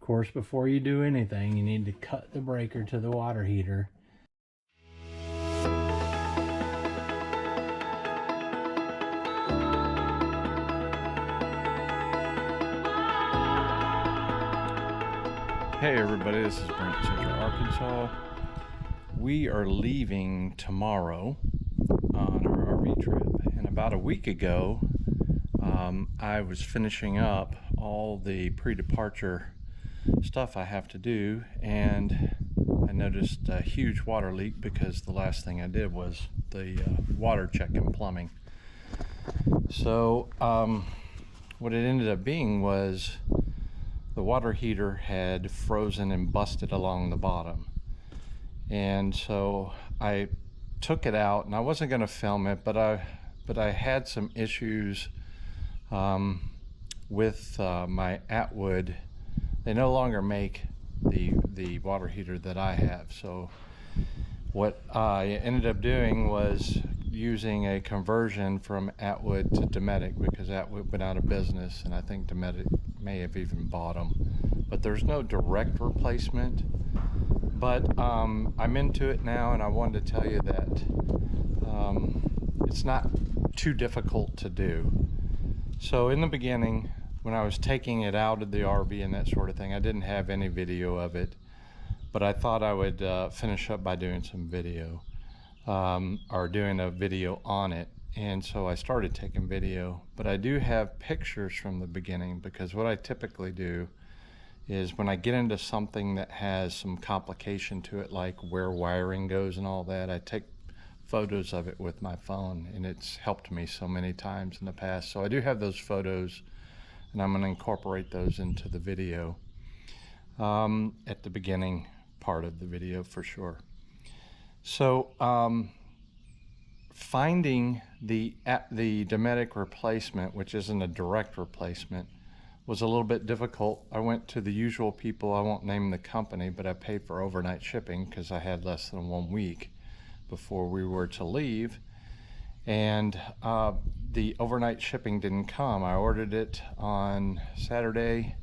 course, before you do anything, you need to cut the breaker to the water heater. Hey everybody, this is Brent, Central Arkansas. We are leaving tomorrow on our RV trip, and about a week ago I was finishing up all the pre-departure stuff I have to do, and I noticed a huge water leak because the last thing I did was the water check and plumbing. So what it ended up being was the water heater had frozen and busted along the bottom. And so I took it out, and I wasn't going to film it, but I had some issues with my Atwood. They no longer make the water heater that I have. So what I ended up doing was using a conversion from Atwood to Dometic, because Atwood went out of business, and I think Dometic may have even bought them. But there's no direct replacement. But I'm into it now, and I wanted to tell you that it's not too difficult to do. So in the beginning, when I was taking it out of the RV and that sort of thing, I didn't have any video of it, but I thought I would finish up by doing some video, or doing a video on it. And so I started taking video, but I do have pictures from the beginning, because what I typically do is when I get into something that has some complication to it, like where wiring goes and all that, I take photos of it with my phone, and it's helped me so many times in the past. So I do have those photos, and I'm going to incorporate those into the video at the beginning part of the video for sure. So finding the Dometic replacement, which isn't a direct replacement, was a little bit difficult. I went to the usual people. I won't name the company, but I paid for overnight shipping because I had less than 1 week before we were to leave, and the overnight shipping didn't come. I ordered it on Saturday,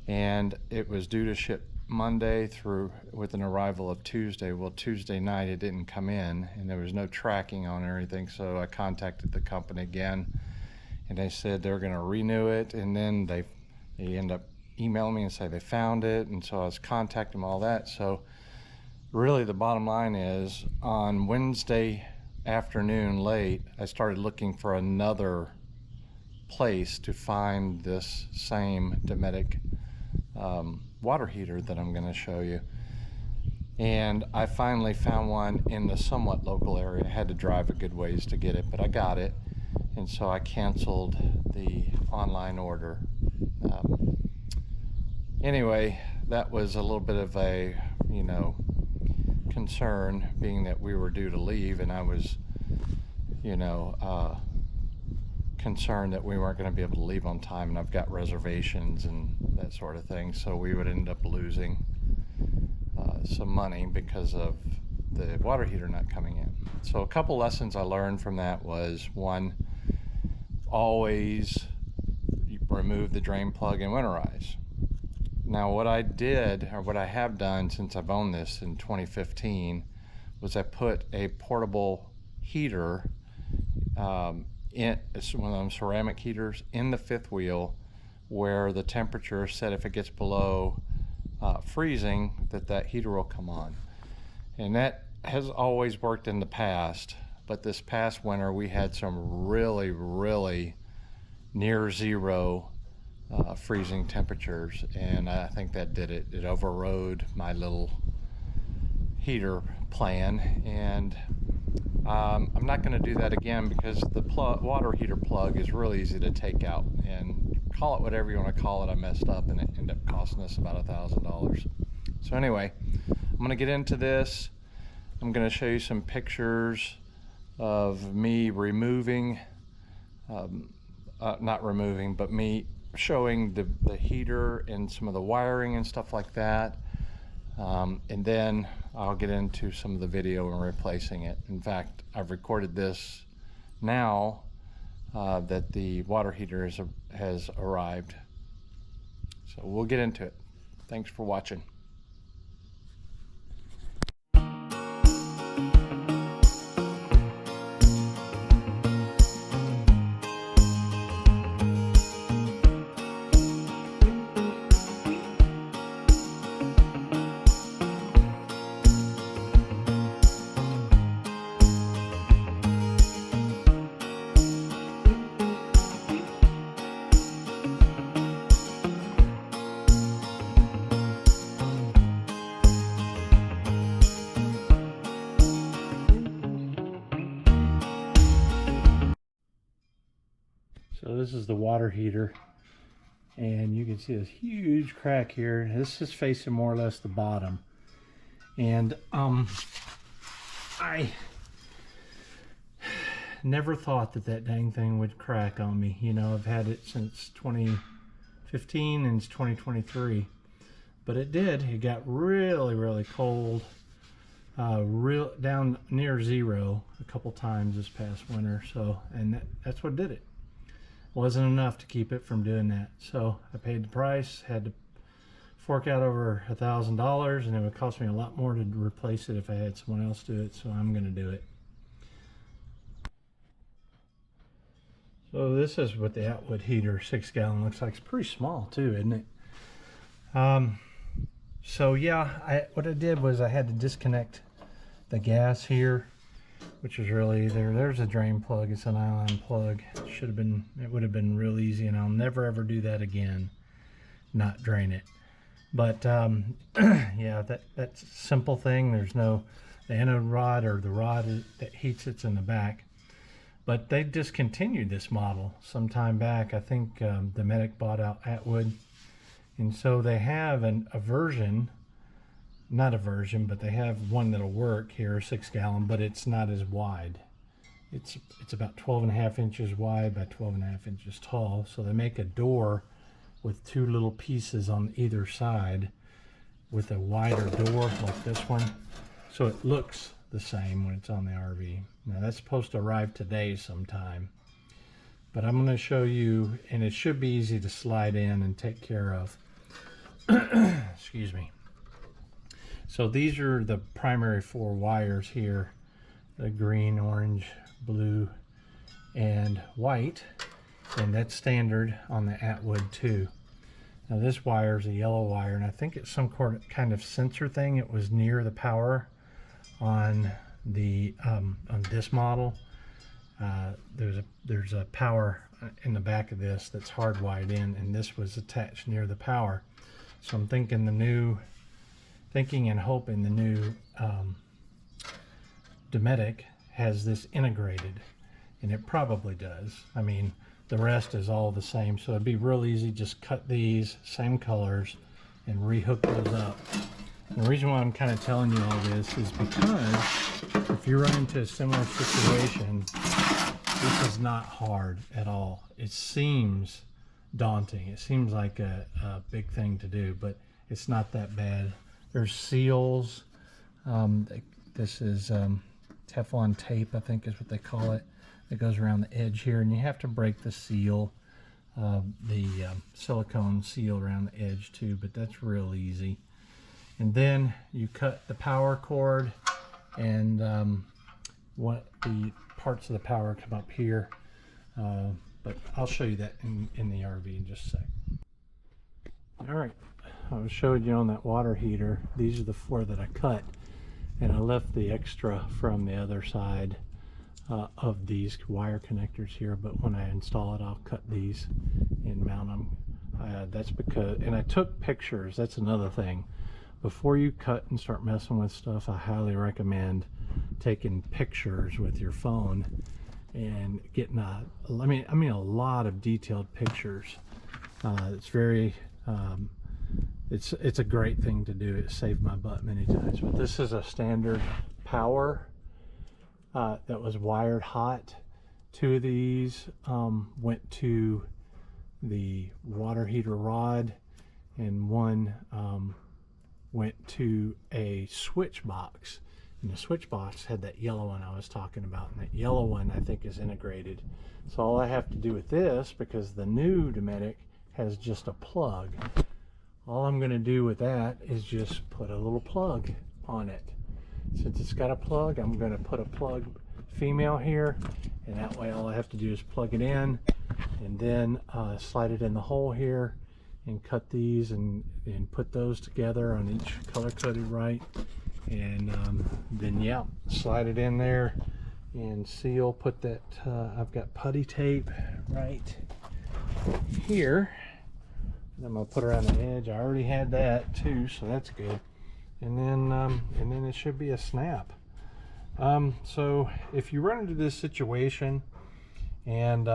and it was due to ship Monday through with an arrival of Tuesday. Well, Tuesday night it didn't come in, and there was no tracking on anything, so I contacted the company again, and they said they're going to renew it, and then they end up emailing me and say they found it. And so I was contacting them, all that. So really the bottom line is, on Wednesday afternoon late, I started looking for another place to find this same Dometic water heater that I'm going to show you. And I finally found one in the somewhat local area. I had to drive a good ways to get it, but I got it. And so I canceled the online order. Anyway, that was a little bit of a, concern, being that we were due to leave, and I was, concerned that we weren't going to be able to leave on time, and I've got reservations and that sort of thing, so we would end up losing some money because of the water heater not coming in. So a couple lessons I learned from that was, one, always remove the drain plug and winterize. Now what I did, or what I have done since I've owned this in 2015, was I put a portable heater, it's one of them ceramic heaters, in the fifth wheel, where the temperature is set. If it gets below freezing, that heater will come on. And that has always worked in the past, but this past winter we had some really near zero freezing temperatures, and I think that did it. It overrode my little heater plan, and I'm not going to do that again, because the water heater plug is really easy to take out, and call it whatever you want to call it. I messed up, and it ended up costing us about $1,000. So anyway, I'm going to get into this. I'm going to show you some pictures of me removing, not removing, but me showing the heater and some of the wiring and stuff like that. And then I'll get into some of the video and replacing it. In fact, I've recorded this now that the water heater has arrived. So we'll get into it. Thanks for watching. So this is the water heater, and you can see this huge crack here. This is facing more or less the bottom, and I never thought that that dang thing would crack on me. You know, I've had it since 2015 and it's 2023, but it did. It got really cold, real down near zero a couple times this past winter. So, and that's what did it. Wasn't enough to keep it from doing that. So I paid the price, had to fork out over $1,000, and it would cost me a lot more to replace it if I had someone else do it, so I'm going to do it. So this is what the Atwood heater 6-gallon looks like. It's pretty small too, isn't it? So yeah, what I did was I had to disconnect the gas here, which is really there's a drain plug. It's an nylon plug. It would have been real easy, and I'll never ever do that again, not drain it. But yeah, that's a simple thing. There's no the anode rod or the rod that heats it's in the back. But they discontinued this model some time back. I think Dometic bought out Atwood, and so they have a version. Not a version, but they have one that'll work here, 6-gallon, but it's not as wide. It's about 12.5 inches wide by 12.5 inches tall. So they make a door with two little pieces on either side with a wider door like this one. So it looks the same when it's on the RV. Now that's supposed to arrive today sometime. But I'm going to show you, and it should be easy to slide in and take care of. Excuse me. So these are the primary 4 wires here, the green, orange, blue, and white, and that's standard on the Atwood too. Now this wire is a yellow wire, and I think it's some kind of sensor thing. It was near the power on the on this model. There's a power in the back of this that's hardwired in, and this was attached near the power. So I'm thinking and hoping the new Dometic has this integrated, and it probably does. I mean, the rest is all the same, so it'd be real easy. Just cut these same colors and rehook those up. And the reason why I'm kind of telling you all this is because if you run into a similar situation, this is not hard at all. It seems daunting. It seems like a big thing to do, but it's not that bad. There's seals. This is Teflon tape, I think is what they call it. It goes around the edge here, and you have to break the seal, the silicone seal around the edge too, but that's real easy. And then you cut the power cord, and what the parts of the power come up here. But I'll show you that in the RV in just a sec. All right. I was showing you on that water heater, these are the 4 that I cut, and I left the extra from the other side of these wire connectors here, but when I install it, I'll cut these and mount them. That's because, and I took pictures. That's another thing. Before you cut and start messing with stuff, I highly recommend taking pictures with your phone and getting a lot of detailed pictures. It's very it's a great thing to do. It saved my butt many times. But this is a standard power that was wired hot. 2 of these went to the water heater rod, and 1 went to a switch box. And the switch box had that yellow one I was talking about, and that yellow one I think is integrated. So all I have to do with this, because the new Dometic has just a plug, all I'm going to do with that is just put a little plug on it. Since it's got a plug, I'm going to put a plug female here, and that way all I have to do is plug it in and then slide it in the hole here and cut these and put those together on each color coded right, and then yeah, slide it in there and seal. Put that I've got putty tape right here, and I'm gonna put around the edge. I already had that too, so that's good. And then it should be a snap. So if you run into this situation and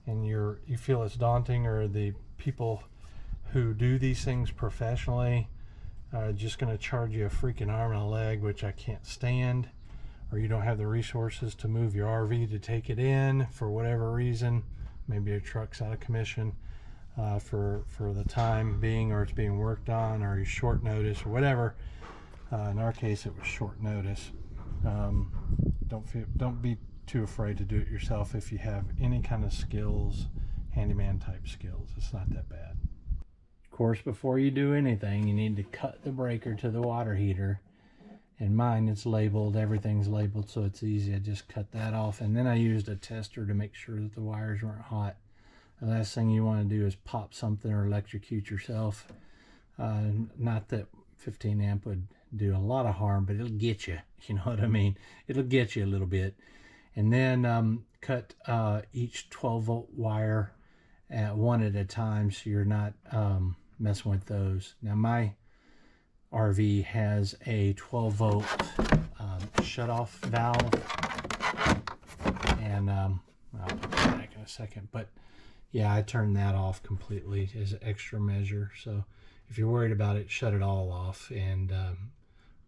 you feel it's daunting, or the people who do these things professionally are just going to charge you a freaking arm and a leg, which I can't stand, or you don't have the resources to move your RV to take it in for whatever reason, maybe your truck's out of commission for the time being, or it's being worked on, or you short notice or whatever. In our case, it was short notice. Don't be too afraid to do it yourself if you have any kind of skills, handyman type skills. It's not that bad. Of course, before you do anything, you need to cut the breaker to the water heater. In mine, it's labeled, everything's labeled, so it's easy. I just cut that off, and then I used a tester to make sure that the wires weren't hot. The last thing you want to do is pop something or electrocute yourself. Not that 15 amp would do a lot of harm, but it'll get you, you know what I mean? It'll get you a little bit. And then cut each 12 volt wire one at a time, so you're not messing with those. Now my RV has a 12 volt shut-off valve, and I'll put that back in a second, but yeah, I turned that off completely as an extra measure. So if you're worried about it, shut it all off and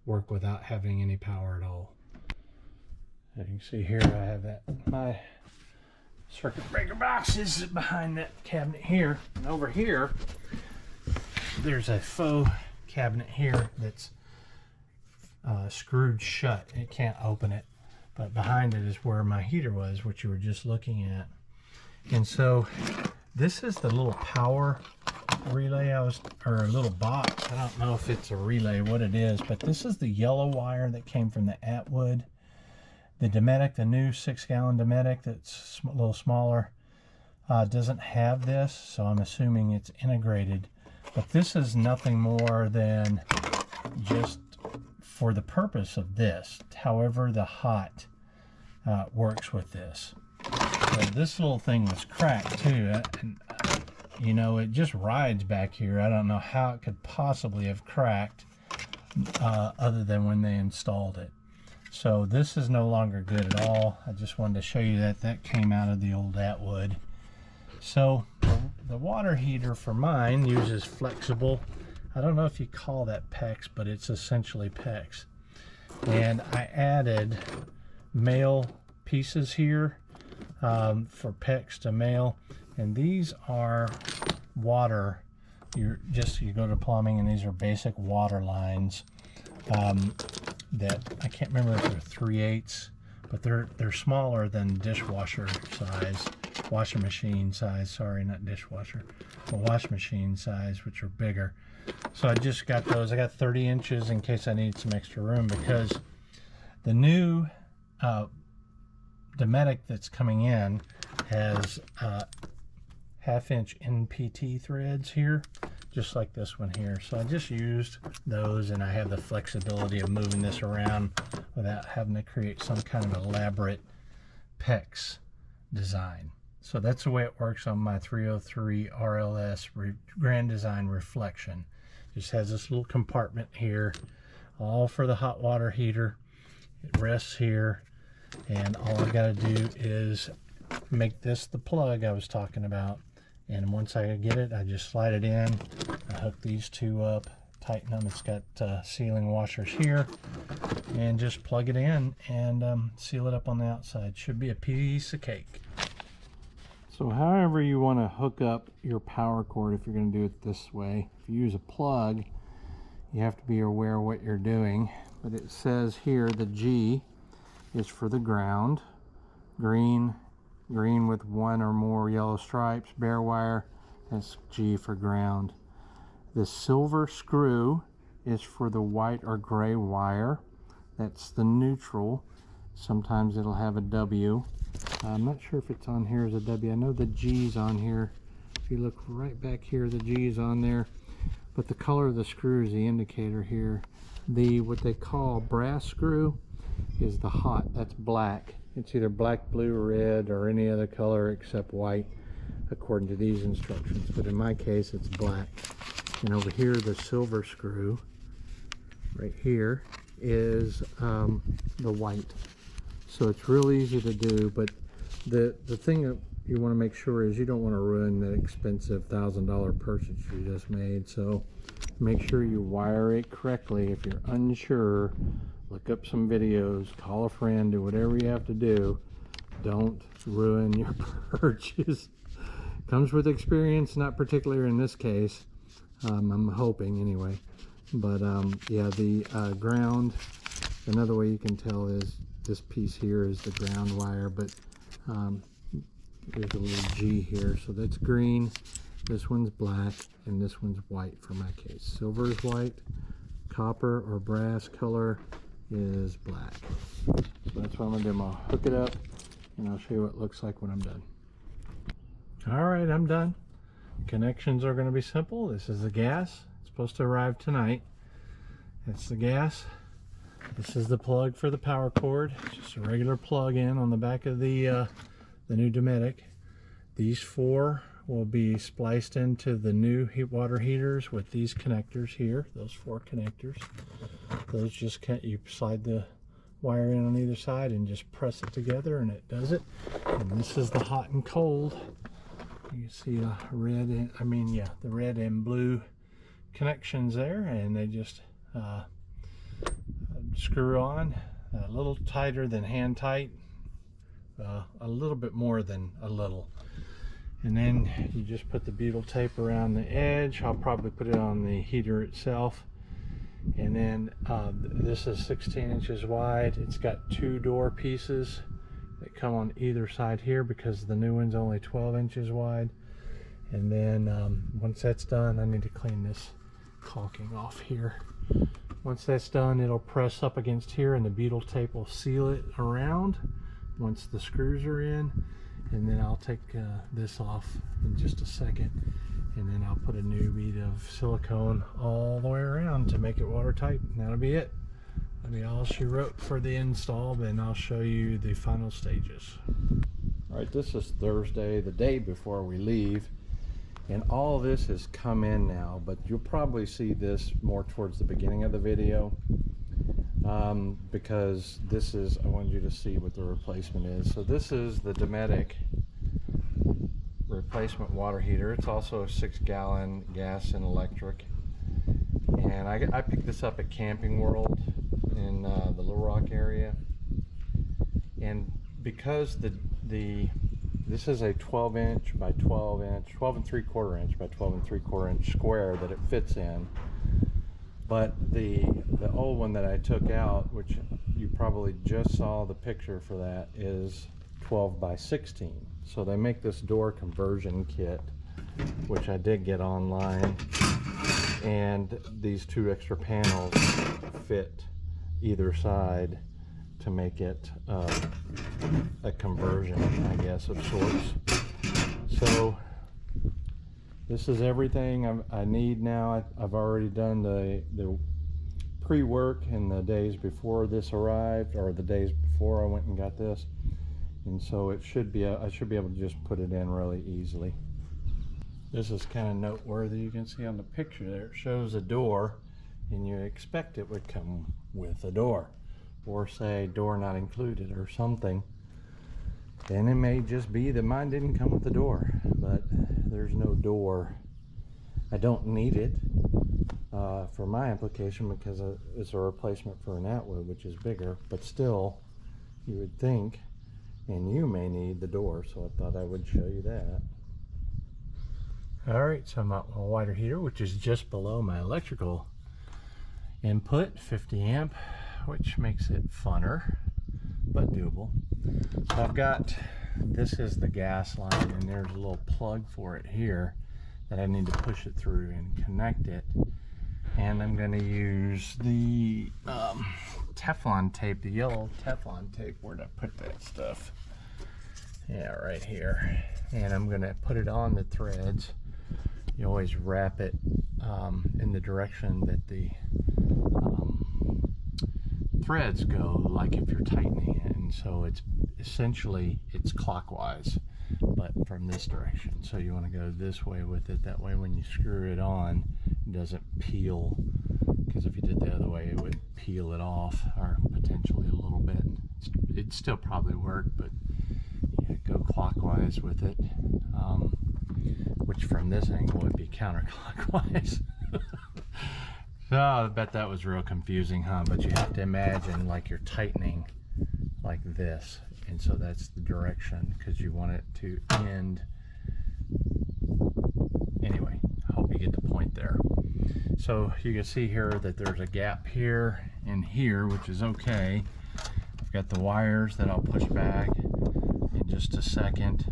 work without having any power at all. As you can see here, I have that my circuit breaker box is behind that cabinet here, and over here there's a faux cabinet here that's screwed shut. It can't open it, but behind it is where my heater was, which you were just looking at. And so this is the little power relay or a little box. I don't know if it's a relay, what it is, but this is the yellow wire that came from the Atwood. The Dometic, the new 6-gallon Dometic that's a little smaller, doesn't have this, so I'm assuming it's integrated. But this is nothing more than just for the purpose of this. However, the hot works with this. So this little thing was cracked too, and you know, it just rides back here. I don't know how it could possibly have cracked other than when they installed it. So this is no longer good at all. I just wanted to show you that that came out of the old Atwood. So the water heater for mine uses flexible, I don't know if you call that PEX, but it's essentially PEX. And I added male pieces here for PEX to male, and these are water. You go to plumbing, and these are basic water lines that I can't remember if they're 3/8, but they're smaller than dishwasher size, washing machine size. Sorry, not dishwasher, but washing machine size, which are bigger. So I just got those. I got 30 inches in case I need some extra room, because the new Dometic that's coming in has 1/2-inch NPT threads here, just like this one here. So I just used those, and I have the flexibility of moving this around without having to create some kind of elaborate PEX design. So that's the way it works on my 303 RLS Grand Design Reflection. Just has this little compartment here, all for the hot water heater. It rests here, and all I got to do is make this the plug I was talking about. And once I get it, I just slide it in. I hook these two up, tighten them. It's got sealing washers here, and just plug it in and seal it up on the outside. Should be a piece of cake. So however you want to hook up your power cord, if you're going to do it this way, if you use a plug, you have to be aware of what you're doing. But it says here the G is for the ground, green with one or more yellow stripes, bare wire, that's G for ground. The silver screw is for the white or gray wire. That's the neutral. Sometimes it'll have a W. I'm not sure if it's on here as a W. I know the G's on here. If you look right back here, the G is on there. But the color of the screw is the indicator here. The what they call brass screw is the hot. That's black. It's either black, blue, red, or any other color except white, according to these instructions. But in my case, it's black. And over here, the silver screw, right here, is the white. So it's real easy to do, but the thing that you want to make sure is you don't want to ruin that expensive $1,000 purchase you just made. So make sure you wire it correctly. If you're unsure, look up some videos, call a friend, do whatever you have to do. Don't ruin your purchase. Comes with experience, not particularly in this case. I'm hoping anyway. But yeah, the ground, another way you can tell is this piece here is the ground wire, but there's a little G here, so that's green, this one's black, and this one's white for my case. Silver is white, copper or brass color is black. So that's what I'm gonna do. I'm gonna hook it up and I'll show you what it looks like when I'm done. All right, I'm done. Connections are gonna be simple. This is the gas. It's supposed to arrive tonight. That's the gas. This is the plug for the power cord. It's just a regular plug in on the back of the new Dometic. These four will be spliced into the new water heaters with these connectors here. Those four connectors. Those just can't, you slide the wire in on either side and just press it together and it does it. And this is the hot and cold. You can see the red and blue connections there, and they just screw on a little tighter than hand tight, a little bit more than a little, and then you just put the butyl tape around the edge. I'll probably put it on the heater itself, and then this is 16 inches wide. It's got two door pieces that come on either side here because the new one's only 12 inches wide. And then once that's done, I need to clean this caulking off here. Once that's done, it'll press up against here and the butyl tape will seal it around once the screws are in. And then I'll take this off in just a second, and then I'll put a new bead of silicone all the way around to make it watertight, and that'll be it. That'll be all she wrote for the install, and I'll show you the final stages. All right, this is Thursday, the day before we leave, and all this has come in now, but you'll probably see this more towards the beginning of the video, because this is, I wanted you to see what the replacement is. So this is the Dometic replacement water heater. It's also a 6-gallon gas and electric, and I picked this up at Camping World in the Little Rock area. And because this is a 12 inch by 12 inch, 12 and 3/4 inch by 12 and 3/4 inch square that it fits in, but the old one that I took out, which you probably just saw the picture for, that is 12 by 16. So they make this door conversion kit, which I did get online, and these two extra panels fit either side to make it a conversion, I guess, of sorts. So this is everything I need now. I've already done the pre-work in the days before this arrived, or the days before I went and got this, and so it should be I should be able to just put it in really easily. This is kind of noteworthy. You can see on the picture there, it shows a door, and you expect it would come with a door, or say door not included or something. And it may just be that mine didn't come with the door, but there's no door. I don't need it for my application because it's a replacement for an Atwood, which is bigger, but still you would think, and you may need the door, so I thought I would show you that. All right, so I'm at my water heater, which is just below my electrical input, 50 amp, which makes it funner, but doable. So I've got, this is the gas line, and there's a little plug for it here. that I need to push it through and connect it. And I'm going to use the Teflon tape, the yellow Teflon tape. Where'd I put that stuff? Yeah, right here. And I'm going to put it on the threads. You always wrap it in the direction that the threads go, like if you're tightening it. And so it's essentially, it's clockwise, but from this direction. So you want to go this way with it. That way when you screw it on, it doesn't peel, because if you did the other way, it would peel it off, or potentially a little bit. It'd still probably work, but yeah, go clockwise with it, which from this angle would be counterclockwise. So I bet that was real confusing, huh? But you have to imagine like you're tightening like this, and so that's the direction, because you want it to end. Anyway, I hope you get the point there. So you can see here that there's a gap here and here, which is okay. I've got the wires that I'll push back in just a second,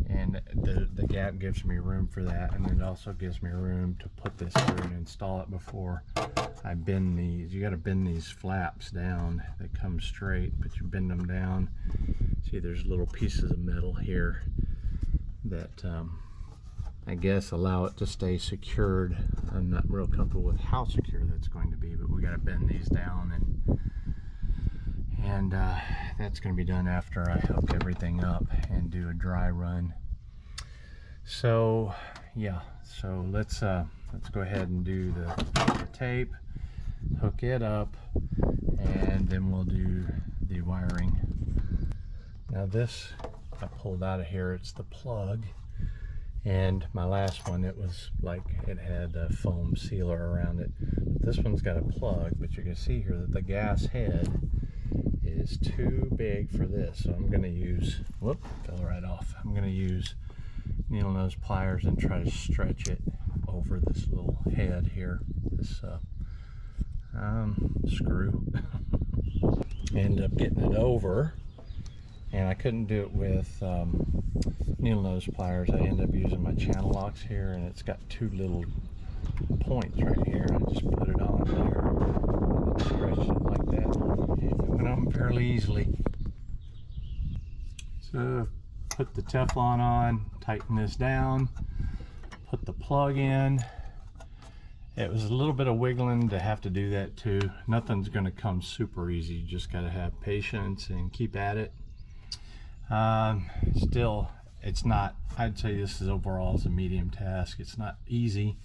and the gap gives me room for that, and it also gives me room to put this through and install it before I bend these. You got to bend these flaps down. They come straight, but you bend them down. See, there's little pieces of metal here that I guess allow it to stay secured. I'm not real comfortable with how secure that's going to be, but we got to bend these down, and that's going to be done after I hook everything up and do a dry run. So yeah, so let's go ahead and do the tape, hook it up, and then we'll do the wiring. Now this I pulled out of here, it's the plug, and my last one, it was like it had a foam sealer around it. This one's got a plug, but you can see here that the gas head is too big for this, so I'm going to use, whoop, fell right off. I'm going to use needle nose pliers and try to stretch it over this little head here, this screw. End up getting it over, and I couldn't do it with needle nose pliers. I end up using my channel locks here, and it's got two little points right here. I just put it on there and stretch it like that. It went on fairly easily. So put the Teflon on, tighten this down, put the plug in. It was a little bit of wiggling to have to do that too. Nothing's going to come super easy. You just got to have patience and keep at it. Still, it's not, I'd say this is overall is a medium task. It's not easy,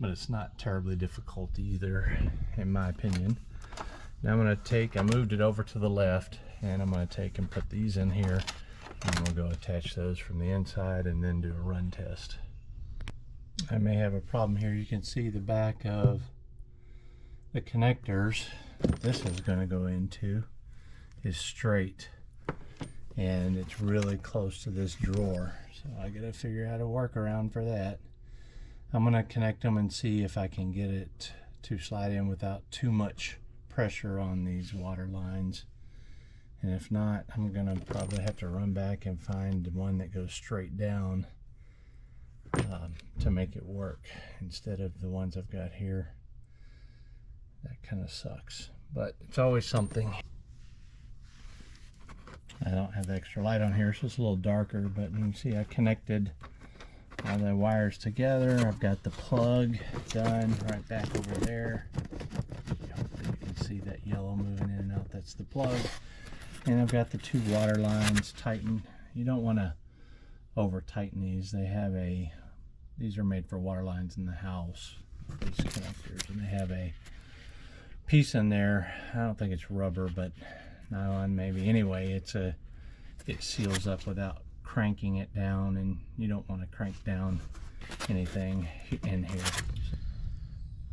but it's not terribly difficult either, in my opinion. Now I'm going to take, I moved it over to the left, and I'm going to take and put these in here, and we'll go attach those from the inside and then do a run test. I may have a problem here. You can see the back of the connectors that this is going to go into is straight, and it's really close to this drawer, so I gotta figure out a workaround for that. I'm gonna connect them and see if I can get it to slide in without too much pressure on these water lines, and if not, I'm gonna probably have to run back and find the one that goes straight down to make it work instead of the ones I've got here. That kind of sucks, but it's always something. I don't have the extra light on here, so it's a little darker, but you can see I connected all the wires together. I've got the plug done right back over there. Hopefully you can see that yellow moving in and out. That's the plug. And I've got the two water lines tightened. You don't want to over tighten these. These are made for water lines in the house, these connectors, and they have a piece in there. I don't think it's rubber, but nylon maybe. Anyway, it seals up without cranking it down, and you don't want to crank down anything in here.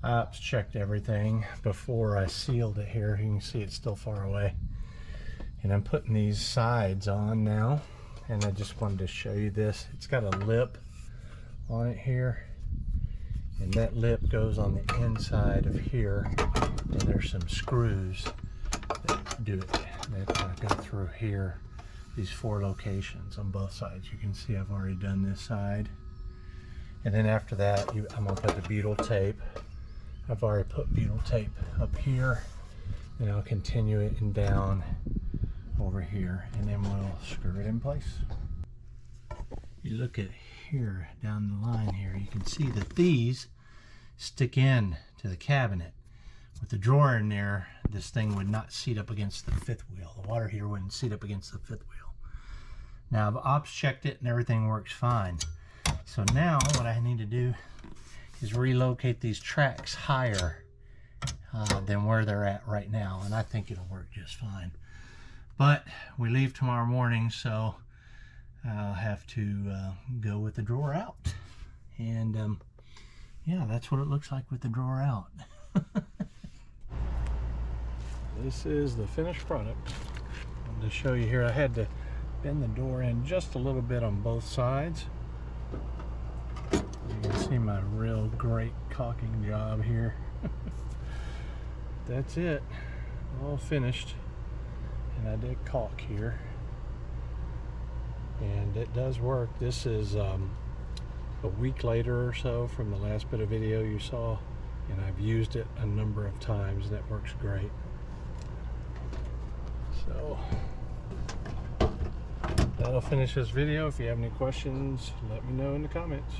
I checked everything before I sealed it here. You can see it's still far away. And I'm putting these sides on now, and I just wanted to show you this. It's got a lip on it here, and that lip goes on the inside of here, and there's some screws that do it, that go through here, these 4 locations on both sides. You can see I've already done this side, And then after that, I'm gonna put the butyl tape. I've already put butyl tape up here, and I'll continue it and down over here, and then we'll screw it in place. You look at here, down the line here, you can see that these stick in to the cabinet. With the drawer in there, this thing would not seat up against the fifth wheel. The water heater wouldn't seat up against the fifth wheel. Now I've ops checked it and everything works fine. So now what I need to do is relocate these tracks higher than where they're at right now, and I think it'll work just fine. But we leave tomorrow morning, so I'll have to go with the drawer out. And yeah, that's what it looks like with the drawer out. This is the finished product. I wanted to show you here, I had to bend the door in just a little bit on both sides. You can see my real great caulking job here. That's it, all finished. And I did caulk here, and it does work. This is a week later or so from the last bit of video you saw, and I've used it a number of times, and that works great. So that'll finish this video. If you have any questions, let me know in the comments.